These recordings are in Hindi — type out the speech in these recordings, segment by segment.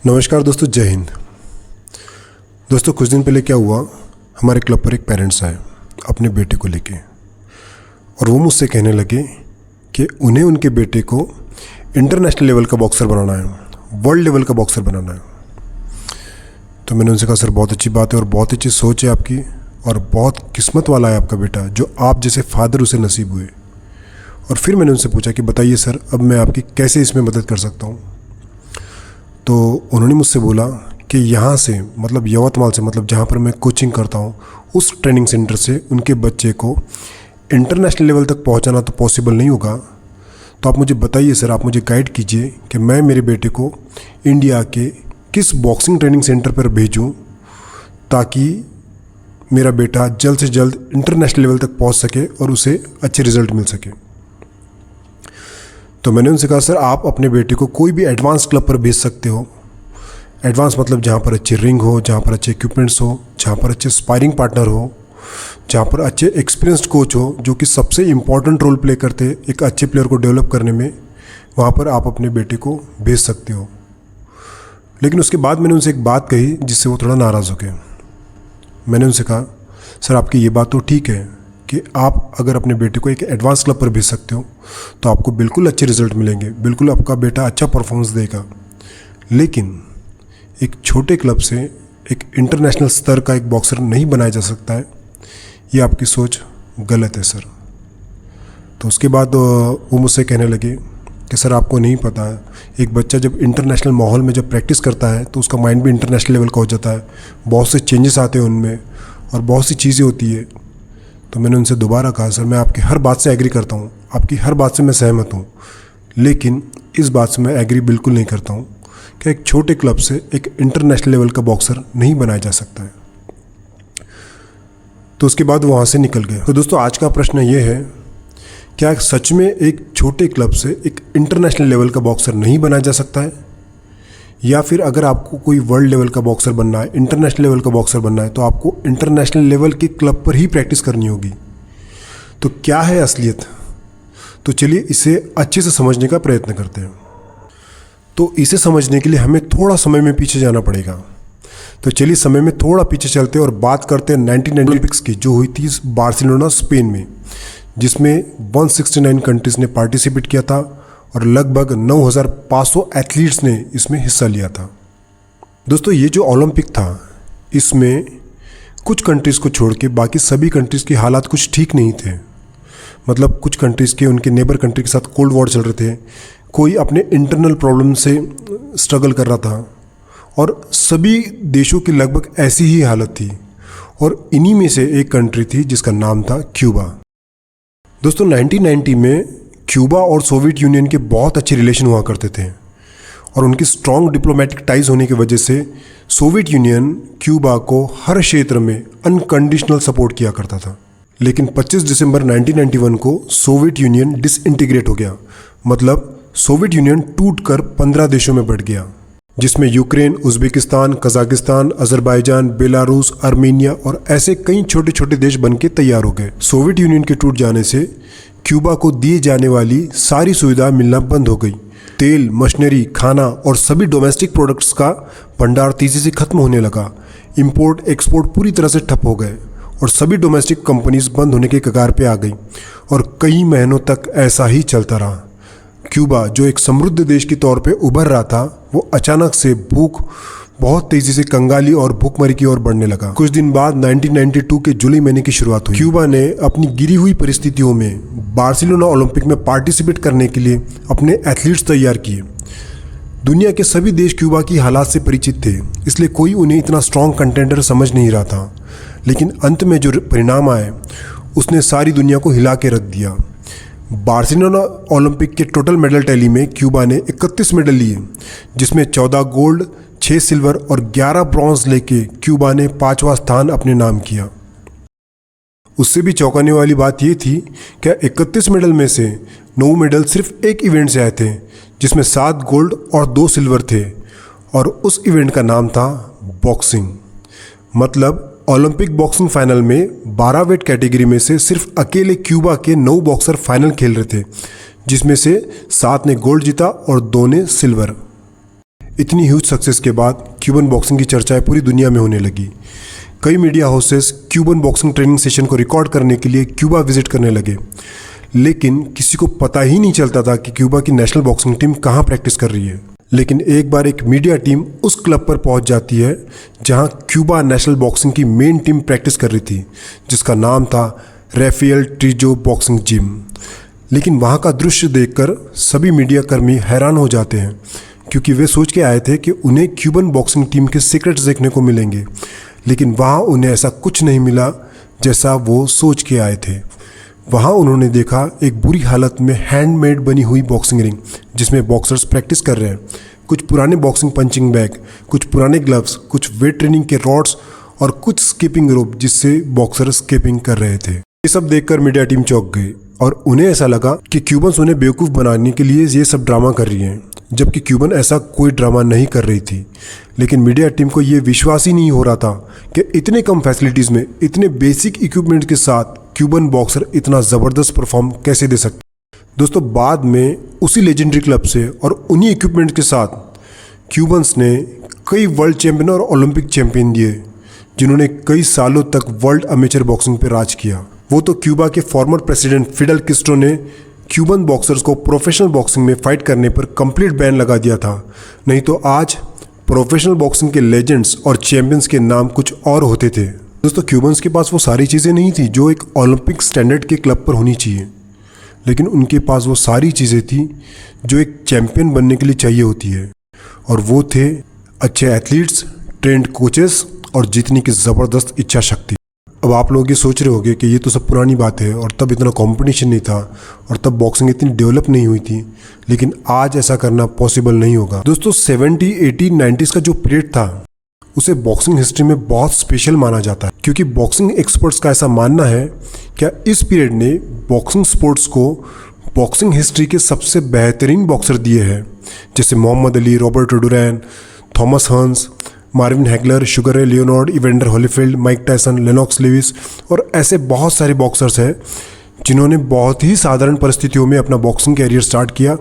नमस्कार दोस्तों, जय हिंद। दोस्तों, कुछ दिन पहले क्या हुआ, हमारे क्लब पर एक पेरेंट्स आए अपने बेटे को लेके और वो मुझसे कहने लगे कि उन्हें उनके बेटे को इंटरनेशनल लेवल का बॉक्सर बनाना है, वर्ल्ड लेवल का बॉक्सर बनाना है। तो मैंने उनसे कहा, सर बहुत अच्छी बात है और बहुत अच्छी सोच है आपकी और बहुत किस्मत वाला है आपका बेटा, जो आप जैसे फादर उसे नसीब हुए। और फिर मैंने उनसे पूछा कि बताइए सर, अब मैं आपकी कैसे इसमें मदद कर सकता हूँ। तो उन्होंने मुझसे बोला कि यहाँ से मतलब यवतमाल से, मतलब जहाँ पर मैं कोचिंग करता हूँ, उस ट्रेनिंग सेंटर से उनके बच्चे को इंटरनेशनल लेवल तक पहुँचाना तो पॉसिबल नहीं होगा। तो आप मुझे बताइए सर, आप मुझे गाइड कीजिए कि मैं मेरे बेटे को इंडिया के किस बॉक्सिंग ट्रेनिंग सेंटर पर भेजूँ ताकि मेरा बेटा जल्द से जल्द इंटरनेशनल लेवल तक पहुँच सके और उसे अच्छे रिजल्ट मिल सके। तो मैंने उनसे कहा, सर आप अपने बेटे को कोई भी एडवांस क्लब पर भेज सकते हो। एडवांस मतलब जहाँ पर अच्छी रिंग हो, जहाँ पर अच्छे इक्विपमेंट्स हो, जहाँ पर अच्छे स्पायरिंग पार्टनर हो, जहाँ पर अच्छे एक्सपीरियंस्ड कोच हो, जो कि सबसे इम्पॉर्टेंट रोल प्ले करते हैं एक अच्छे प्लेयर को डेवलप करने में, वहाँ पर आप अपने बेटे को भेज सकते हो। लेकिन उसके बाद मैंने उनसे एक बात कही जिससे वो थोड़ा नाराज़ हो गए। मैंने उनसे कहा, सर आपकी ये बात तो ठीक है कि आप अगर अपने बेटे को एक एडवांस क्लब पर भेज सकते हो तो आपको बिल्कुल अच्छे रिजल्ट मिलेंगे, बिल्कुल आपका बेटा अच्छा परफॉर्मेंस देगा। लेकिन एक छोटे क्लब से एक इंटरनेशनल स्तर का एक बॉक्सर नहीं बनाया जा सकता है, ये आपकी सोच गलत है सर। तो उसके बाद वो मुझसे कहने लगे कि सर आपको नहीं पता है, एक बच्चा जब इंटरनेशनल माहौल में जब प्रैक्टिस करता है तो उसका माइंड भी इंटरनेशनल लेवल का हो जाता है, बहुत से चेंजेस आते हैं उनमें और बहुत सी चीज़ें होती है। तो मैंने उनसे दोबारा कहा, सर मैं आपकी हर बात से एग्री करता हूँ, आपकी हर बात से मैं सहमत हूँ, लेकिन इस बात से मैं एग्री बिल्कुल नहीं करता हूँ कि एक छोटे क्लब से एक इंटरनेशनल लेवल का बॉक्सर नहीं बनाया जा सकता है। तो उसके बाद वहाँ से निकल गए। तो दोस्तों, आज का प्रश्न ये है, क्या सच में एक छोटे क्लब से एक इंटरनेशनल लेवल का बॉक्सर नहीं बनाया जा सकता है? या फिर अगर आपको कोई वर्ल्ड लेवल का बॉक्सर बनना है, इंटरनेशनल लेवल का बॉक्सर बनना है, तो आपको इंटरनेशनल लेवल के क्लब पर ही प्रैक्टिस करनी होगी। तो क्या है असलियत? तो चलिए इसे अच्छे से समझने का प्रयत्न करते हैं। तो इसे समझने के लिए हमें थोड़ा समय में पीछे जाना पड़ेगा। तो चलिए समय में थोड़ा पीछे चलते हैं और बात करते हैं 1990 ओलंपिक्स की, जो हुई थी बार्सिलोना स्पेन में, जिसमें 169 कंट्रीज़ ने पार्टिसिपेट किया था और लगभग 9,500 एथलीट्स ने इसमें हिस्सा लिया था। दोस्तों, ये जो ओलंपिक था, इसमें कुछ कंट्रीज़ को छोड़ के बाकी सभी कंट्रीज़ के हालात कुछ ठीक नहीं थे। मतलब कुछ कंट्रीज़ के, उनके नेबर कंट्री के साथ कोल्ड वॉर चल रहे थे, कोई अपने इंटरनल प्रॉब्लम से स्ट्रगल कर रहा था और सभी देशों की लगभग ऐसी ही हालत थी। और इन्हीं में से एक कंट्री थी जिसका नाम था क्यूबा। दोस्तों, 1990 में क्यूबा और सोवियत यूनियन के बहुत अच्छे रिलेशन हुआ करते थे और उनकी स्ट्रॉन्ग डिप्लोमेटिक टाइज होने की वजह से सोवियत यूनियन क्यूबा को हर क्षेत्र में अनकंडीशनल सपोर्ट किया करता था। लेकिन 25 दिसंबर 1991 को सोवियत यूनियन डिसइंटीग्रेट हो गया, मतलब सोवियत यूनियन टूटकर 15 देशों में बढ़ गया, जिसमें Ukraine, Uzbekistan, Kazakhstan, Azerbaijan, Belarus, Armenia और ऐसे कई छोटे छोटे देश बनके तैयार हो गए। सोवियत यूनियन के टूट जाने से क्यूबा को दिए जाने वाली सारी सुविधा मिलना बंद हो गई। तेल, मशीनरी, खाना और सभी डोमेस्टिक प्रोडक्ट्स का भंडार तेजी से खत्म होने लगा। इंपोर्ट एक्सपोर्ट पूरी तरह से ठप हो गए और सभी डोमेस्टिक कंपनीज बंद होने के कगार पे आ गई और कई महीनों तक ऐसा ही चलता रहा। क्यूबा, जो एक समृद्ध देश के तौर पे उभर रहा था, वो अचानक से बहुत तेजी से कंगाली और भूखमरी की ओर बढ़ने लगा। कुछ दिन बाद 1992 के जुलाई महीने की शुरुआत हुई। क्यूबा ने अपनी गिरी हुई परिस्थितियों में बार्सिलोना ओलंपिक में पार्टिसिपेट करने के लिए अपने एथलीट्स तैयार किए। दुनिया के सभी देश क्यूबा की हालात से परिचित थे, इसलिए कोई उन्हें इतना स्ट्रॉन्ग कंटेंडर समझ नहीं रहा था। लेकिन अंत में जो परिणाम आए, उसने सारी दुनिया को हिला के रख दिया। बार्सिलोना ओलंपिक के टोटल मेडल टैली में क्यूबा ने 31 मेडल लिए, जिसमें 14 गोल्ड, 6 सिल्वर और 11 ब्रॉन्ज लेके क्यूबा ने 5वां स्थान अपने नाम किया। उससे भी चौंकाने वाली बात यह थी कि 31 मेडल में से 9 मेडल सिर्फ एक इवेंट से आए थे, जिसमें 7 गोल्ड और 2 सिल्वर थे, और उस इवेंट का नाम था बॉक्सिंग। मतलब ओलंपिक बॉक्सिंग फाइनल में 12 वेट कैटेगरी में से सिर्फ अकेले क्यूबा के 9 बॉक्सर फाइनल खेल रहे थे, जिसमें से 7 ने गोल्ड जीता और 2 ने सिल्वर। इतनी ह्यूज सक्सेस के बाद क्यूबन बॉक्सिंग की चर्चाएं पूरी दुनिया में होने लगी। कई media houses Cuban boxing training session को रिकॉर्ड करने के लिए क्यूबा विजिट करने लगे, लेकिन किसी को पता ही नहीं चलता था कि क्यूबा की नेशनल बॉक्सिंग टीम कहाँ प्रैक्टिस कर रही है। लेकिन एक बार एक मीडिया टीम उस क्लब पर पहुंच जाती है जहां क्यूबा नेशनल बॉक्सिंग की मेन टीम प्रैक्टिस कर रही थी, जिसका नाम था राफेल ट्रिजो बॉक्सिंग जिम। लेकिन वहां का दृश्य देखकर सभी मीडिया कर्मी हैरान हो जाते हैं, क्योंकि वे सोच के आए थे कि उन्हें क्यूबन बॉक्सिंग टीम के सीक्रेट्स देखने को मिलेंगे, लेकिन वहां उन्हें ऐसा कुछ नहीं मिला जैसा वो सोच के आए थे। वहाँ उन्होंने देखा एक बुरी हालत में हैंडमेड बनी हुई बॉक्सिंग रिंग, जिसमें बॉक्सर्स प्रैक्टिस कर रहे हैं। कुछ पुराने बॉक्सिंग पंचिंग बैग, कुछ पुराने ग्लव्स, कुछ वेट ट्रेनिंग के रॉड्स और कुछ स्कीपिंग रोप जिससे बॉक्सर्स स्कीपिंग कर रहे थे। ये सब देखकर मीडिया टीम चौंक गई और उन्हें ऐसा लगा कि क्यूबन्स उन्हें बेवकूफ़ बनाने के लिए ये सब ड्रामा कर रही हैं, जबकि क्यूबन ऐसा कोई ड्रामा नहीं कर रही थी। लेकिन मीडिया टीम को ये विश्वास ही नहीं हो रहा था कि इतने कम फैसिलिटीज़ में, इतने बेसिक इक्विपमेंट के साथ क्यूबन बॉक्सर इतना ज़बरदस्त परफॉर्म कैसे दे सकते। दोस्तों, बाद में उसी लेजेंडरी क्लब से और उन्हीं इक्विपमेंट के साथ क्यूबन्स ने कई वर्ल्ड चैंपियन और ओलंपिक चैंपियन दिए, जिन्होंने कई सालों तक वर्ल्ड अमेचर बॉक्सिंग पर राज किया। वो तो क्यूबा के फॉर्मर प्रेसिडेंट फिडेल कैस्ट्रो ने क्यूबन बॉक्सर्स को प्रोफेशनल बॉक्सिंग में फाइट करने पर कंप्लीट बैन लगा दिया था, नहीं तो आज प्रोफेशनल बॉक्सिंग के लेजेंड्स और चैंपियंस के नाम कुछ और होते थे। दोस्तों, क्यूबन्स के पास वो सारी चीज़ें नहीं थी जो एक ओलंपिक स्टैंडर्ड के क्लब पर होनी चाहिए, लेकिन उनके पास वो सारी चीज़ें थी जो एक चैंपियन बनने के लिए चाहिए होती है, और वो थे अच्छे एथलीट्स, ट्रेंड कोचेस और जीतने की ज़बरदस्त इच्छा शक्ति। अब आप लोग ये सोच रहे होंगे कि ये तो सब पुरानी बात है और तब इतना कंपटीशन नहीं था और तब बॉक्सिंग इतनी डेवलप नहीं हुई थी, लेकिन आज ऐसा करना पॉसिबल नहीं होगा। दोस्तों, 70, 80, 90s का जो पीरियड था उसे बॉक्सिंग हिस्ट्री में बहुत स्पेशल माना जाता है, क्योंकि बॉक्सिंग एक्सपर्ट्स का ऐसा मानना है कि इस पीरियड ने बॉक्सिंग स्पोर्ट्स को बॉक्सिंग हिस्ट्री के सबसे बेहतरीन बॉक्सर दिए हैं, जैसे Muhammad Ali, Robert Duran, Thomas Hearns, Marvin Hagler, Sugar Ray Leonard, Evander Holyfield, Mike Tyson, Lennox Lewis और ऐसे बहुत सारे बॉक्सर्स हैं जिन्होंने बहुत ही साधारण परिस्थितियों में अपना बॉक्सिंग कैरियर स्टार्ट किया,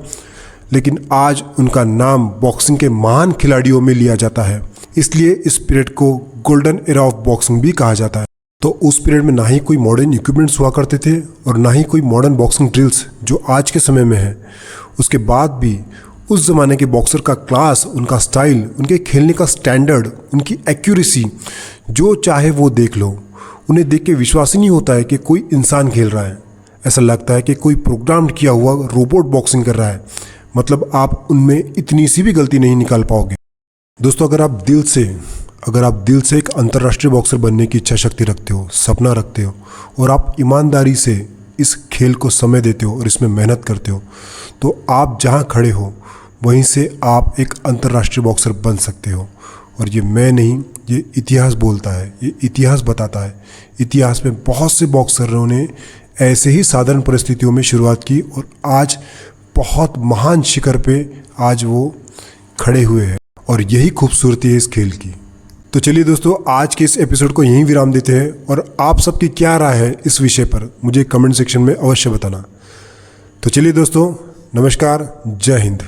लेकिन आज उनका नाम बॉक्सिंग के महान खिलाड़ियों में लिया जाता है। इसलिए इस पीरियड को गोल्डन एरा ऑफ बॉक्सिंग भी कहा जाता है। तो उस पीरियड में ना ही कोई मॉडर्न इक्विपमेंट्स हुआ करते थे और ना ही कोई मॉडर्न बॉक्सिंग ड्रिल्स जो आज के समय में है। उसके बाद भी उस ज़माने के बॉक्सर का क्लास, उनका स्टाइल, उनके खेलने का स्टैंडर्ड, उनकी एक्यूरेसी, जो चाहे वो देख लो, उन्हें देख के विश्वास ही नहीं होता है कि कोई इंसान खेल रहा है। ऐसा लगता है कि कोई प्रोग्राम किया हुआ रोबोट बॉक्सिंग कर रहा है। मतलब आप उनमें इतनी सी भी गलती नहीं निकाल पाओगे। दोस्तों, अगर आप दिल से एक अंतर्राष्ट्रीय बॉक्सर बनने की इच्छा शक्ति रखते हो, सपना रखते हो और आप ईमानदारी से इस खेल को समय देते हो और इसमें मेहनत करते हो, तो आप जहाँ खड़े हो वहीं से आप एक अंतर्राष्ट्रीय बॉक्सर बन सकते हो। और ये मैं नहीं, ये इतिहास बोलता है, ये इतिहास बताता है। इतिहास में बहुत से बॉक्सरों ने ऐसे ही साधारण परिस्थितियों में शुरुआत की और आज बहुत महान शिखर पे आज वो खड़े हुए हैं, और यही खूबसूरती है इस खेल की। तो चलिए दोस्तों, आज के इस एपिसोड को यहीं विराम देते हैं, और आप सबकी क्या राय है इस विषय पर मुझे कमेंट सेक्शन में अवश्य बताना। तो चलिए दोस्तों, नमस्कार, जय हिंद।